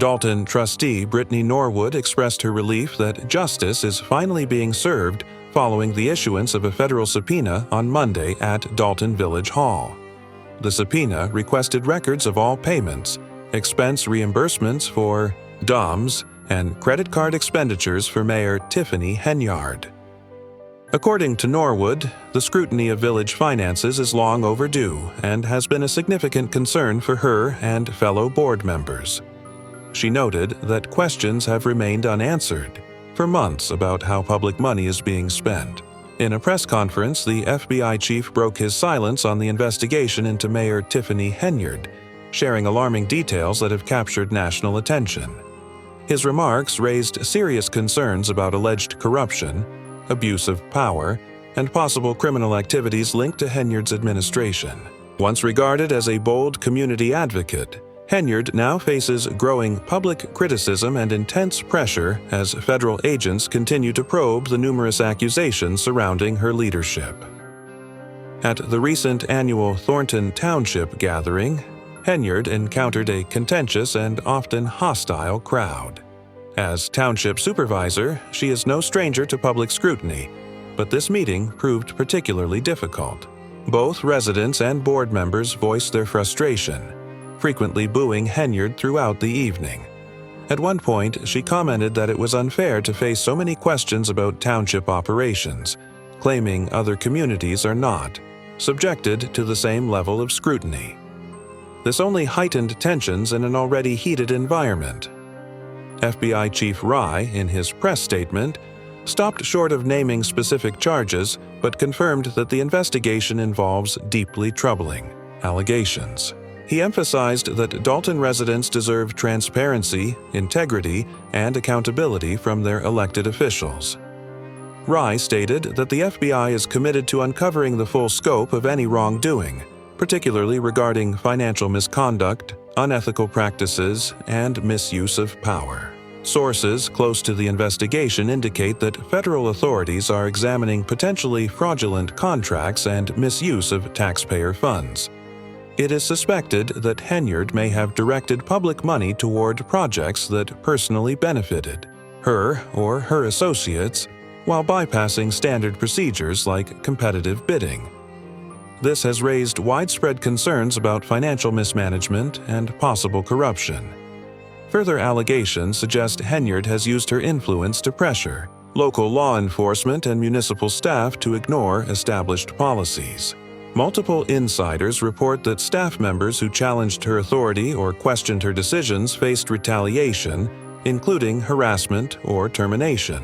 Dalton trustee Brittany Norwood expressed her relief that justice is finally being served following the issuance of a federal subpoena on Monday at Dalton Village Hall. The subpoena requested records of all payments, expense reimbursements for DOMs, and credit card expenditures for Mayor Tiffany Henyard. According to Norwood, the scrutiny of village finances is long overdue and has been a significant concern for her and fellow board members. She noted that questions have remained unanswered for months about how public money is being spent. In a press conference, the FBI chief broke his silence on the investigation into Mayor Tiffany Henyard, sharing alarming details that have captured national attention. His remarks raised serious concerns about alleged corruption, abuse of power, and possible criminal activities linked to Henyard's administration. Once regarded as a bold community advocate, Henyard now faces growing public criticism and intense pressure as federal agents continue to probe the numerous accusations surrounding her leadership. At the recent annual Thornton Township gathering, Henyard encountered a contentious and often hostile crowd. As township supervisor, she is no stranger to public scrutiny, but this meeting proved particularly difficult. Both residents and board members voiced their frustration, frequently booing Henyard throughout the evening. At one point, she commented that it was unfair to face so many questions about township operations, claiming other communities are not subjected to the same level of scrutiny. This only heightened tensions in an already heated environment. FBI Chief Rye, in his press statement, stopped short of naming specific charges but confirmed that the investigation involves deeply troubling allegations. He emphasized that Dalton residents deserve transparency, integrity, and accountability from their elected officials. Rye stated that the FBI is committed to uncovering the full scope of any wrongdoing, particularly regarding financial misconduct, unethical practices, and misuse of power. Sources close to the investigation indicate that federal authorities are examining potentially fraudulent contracts and misuse of taxpayer funds. It is suspected that Henyard may have directed public money toward projects that personally benefited her or her associates while bypassing standard procedures like competitive bidding. This has raised widespread concerns about financial mismanagement and possible corruption. Further allegations suggest Henyard has used her influence to pressure local law enforcement and municipal staff to ignore established policies. Multiple insiders report that staff members who challenged her authority or questioned her decisions faced retaliation, including harassment or termination.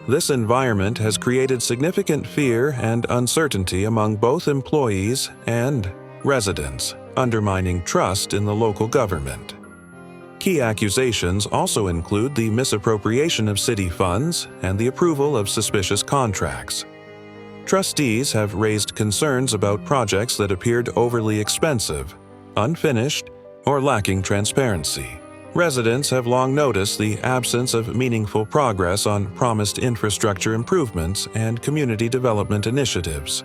This environment has created significant fear and uncertainty among both employees and residents, undermining trust in the local government. Key accusations also include the misappropriation of city funds and the approval of suspicious contracts. Trustees have raised concerns about projects that appeared overly expensive, unfinished, or lacking transparency. Residents have long noticed the absence of meaningful progress on promised infrastructure improvements and community development initiatives.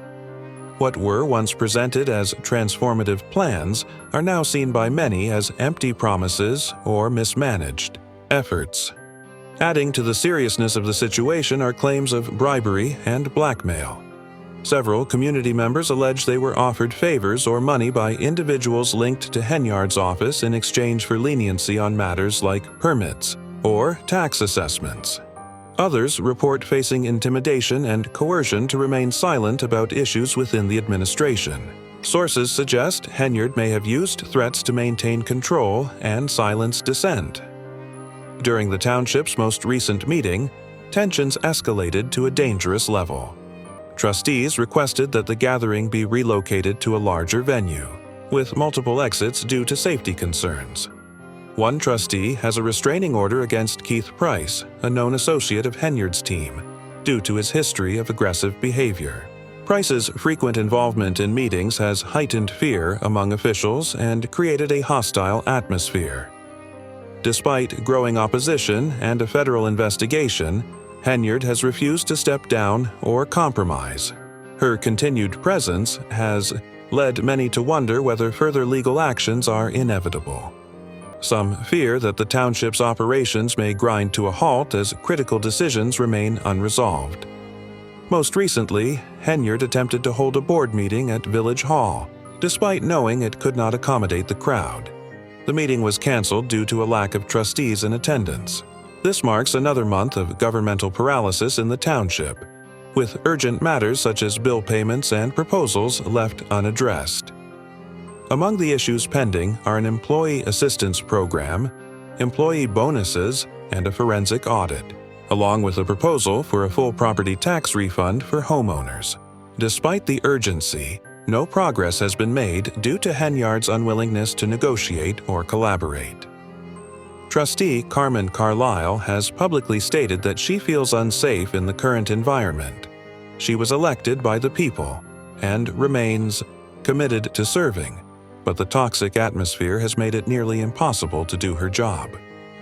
What were once presented as transformative plans are now seen by many as empty promises or mismanaged efforts. Adding to the seriousness of the situation are claims of bribery and blackmail. Several community members allege they were offered favors or money by individuals linked to Henyard's office in exchange for leniency on matters like permits or tax assessments. Others report facing intimidation and coercion to remain silent about issues within the administration. Sources suggest Henyard may have used threats to maintain control and silence dissent. During the township's most recent meeting, tensions escalated to a dangerous level. Trustees requested that the gathering be relocated to a larger venue, with multiple exits due to safety concerns. One trustee has a restraining order against Keith Price, a known associate of Henyard's team, due to his history of aggressive behavior. Price's frequent involvement in meetings has heightened fear among officials and created a hostile atmosphere. Despite growing opposition and a federal investigation, Henyard has refused to step down or compromise. Her continued presence has led many to wonder whether further legal actions are inevitable. Some fear that the township's operations may grind to a halt as critical decisions remain unresolved. Most recently, Henyard attempted to hold a board meeting at Village Hall, despite knowing it could not accommodate the crowd. The meeting was canceled due to a lack of trustees in attendance. This marks another month of governmental paralysis in the township, with urgent matters such as bill payments and proposals left unaddressed. Among the issues pending are an employee assistance program, employee bonuses, and a forensic audit, along with a proposal for a full property tax refund for homeowners. Despite the urgency, no progress has been made due to Henyard's unwillingness to negotiate or collaborate. Trustee Carmen Carlisle has publicly stated that she feels unsafe in the current environment. She was elected by the people and remains committed to serving, but the toxic atmosphere has made it nearly impossible to do her job.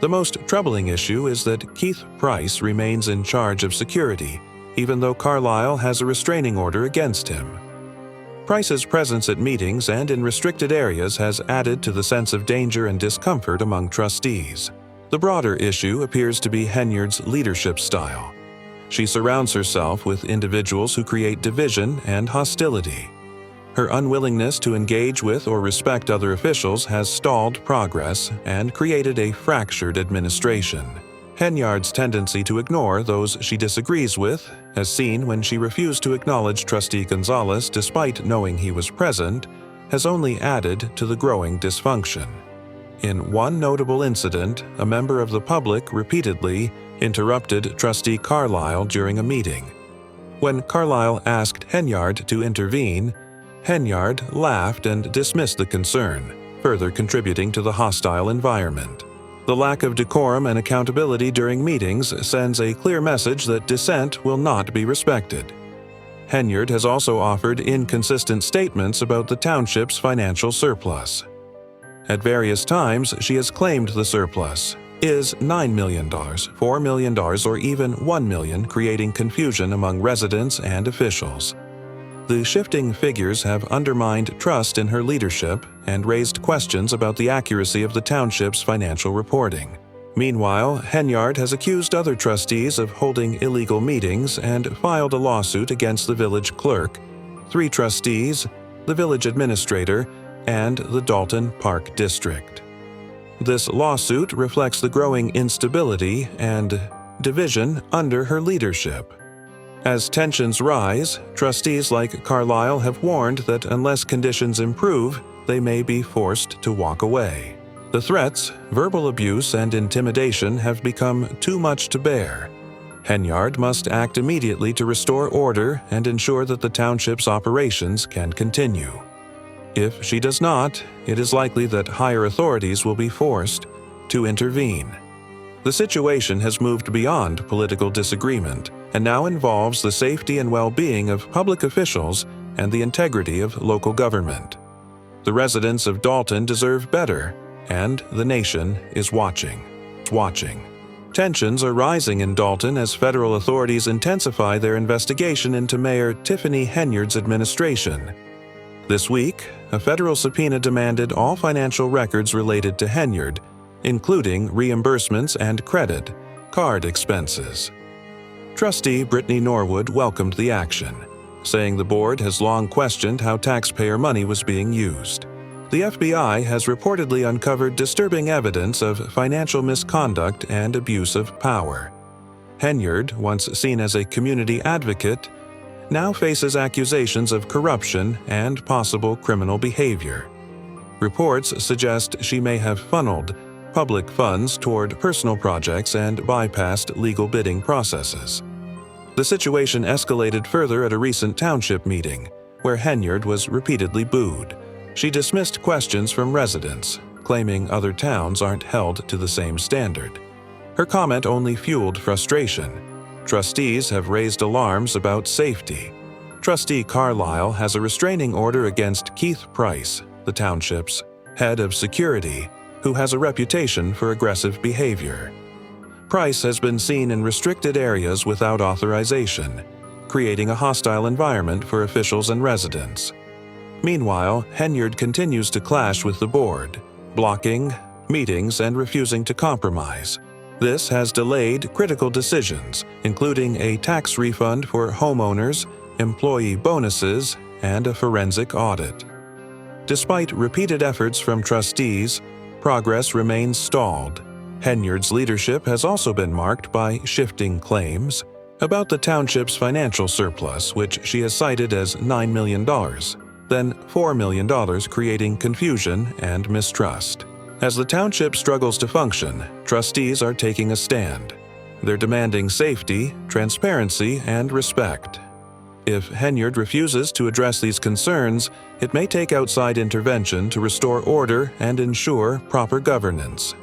The most troubling issue is that Keith Price remains in charge of security, even though Carlisle has a restraining order against him. Price's presence at meetings and in restricted areas has added to the sense of danger and discomfort among trustees. The broader issue appears to be Henyard's leadership style. She surrounds herself with individuals who create division and hostility. Her unwillingness to engage with or respect other officials has stalled progress and created a fractured administration. Henyard's tendency to ignore those she disagrees with, as seen when she refused to acknowledge Trustee Gonzalez despite knowing he was present, has only added to the growing dysfunction. In one notable incident, a member of the public repeatedly interrupted Trustee Carlisle during a meeting. When Carlisle asked Henyard to intervene, Henyard laughed and dismissed the concern, further contributing to the hostile environment. The lack of decorum and accountability during meetings sends a clear message that dissent will not be respected. Henyard has also offered inconsistent statements about the township's financial surplus. At various times, she has claimed the surplus is $9 million, $4 million, or even $1 million, creating confusion among residents and officials. The shifting figures have undermined trust in her leadership and raised questions about the accuracy of the township's financial reporting. Meanwhile, Henyard has accused other trustees of holding illegal meetings and filed a lawsuit against the village clerk, 3 trustees, the village administrator, and the Dalton Park District. This lawsuit reflects the growing instability and division under her leadership. As tensions rise, trustees like Carlisle have warned that unless conditions improve, they may be forced to walk away. The threats, verbal abuse, and intimidation have become too much to bear. Henyard must act immediately to restore order and ensure that the township's operations can continue. If she does not, it is likely that higher authorities will be forced to intervene. The situation has moved beyond political disagreement and now involves the safety and well-being of public officials and the integrity of local government. The residents of Dalton deserve better, and the nation is watching. Tensions are rising in Dalton as federal authorities intensify their investigation into Mayor Tiffany Henyard's administration. This week, a federal subpoena demanded all financial records related to Henyard, including reimbursements and credit card expenses. Trustee Brittany Norwood welcomed the action, saying the board has long questioned how taxpayer money was being used. The FBI has reportedly uncovered disturbing evidence of financial misconduct and abuse of power. Henyard, once seen as a community advocate, now faces accusations of corruption and possible criminal behavior. Reports suggest she may have funneled public funds toward personal projects and bypassed legal bidding processes. The situation escalated further at a recent township meeting, where Henyard was repeatedly booed. She dismissed questions from residents, claiming other towns aren't held to the same standard. Her comment only fueled frustration. Trustees have raised alarms about safety. Trustee Carlisle has a restraining order against Keith Price, the township's head of security, who has a reputation for aggressive behavior. Price has been seen in restricted areas without authorization, creating a hostile environment for officials and residents. Meanwhile, Henyard continues to clash with the board, blocking meetings and refusing to compromise. This has delayed critical decisions, including a tax refund for homeowners, employee bonuses, and a forensic audit. Despite repeated efforts from trustees, progress remains stalled. Henyard's leadership has also been marked by shifting claims about the township's financial surplus, which she has cited as $9 million, then $4 million, creating confusion and mistrust. As the township struggles to function, trustees are taking a stand. They're demanding safety, transparency, and respect. If Henyard refuses to address these concerns, it may take outside intervention to restore order and ensure proper governance.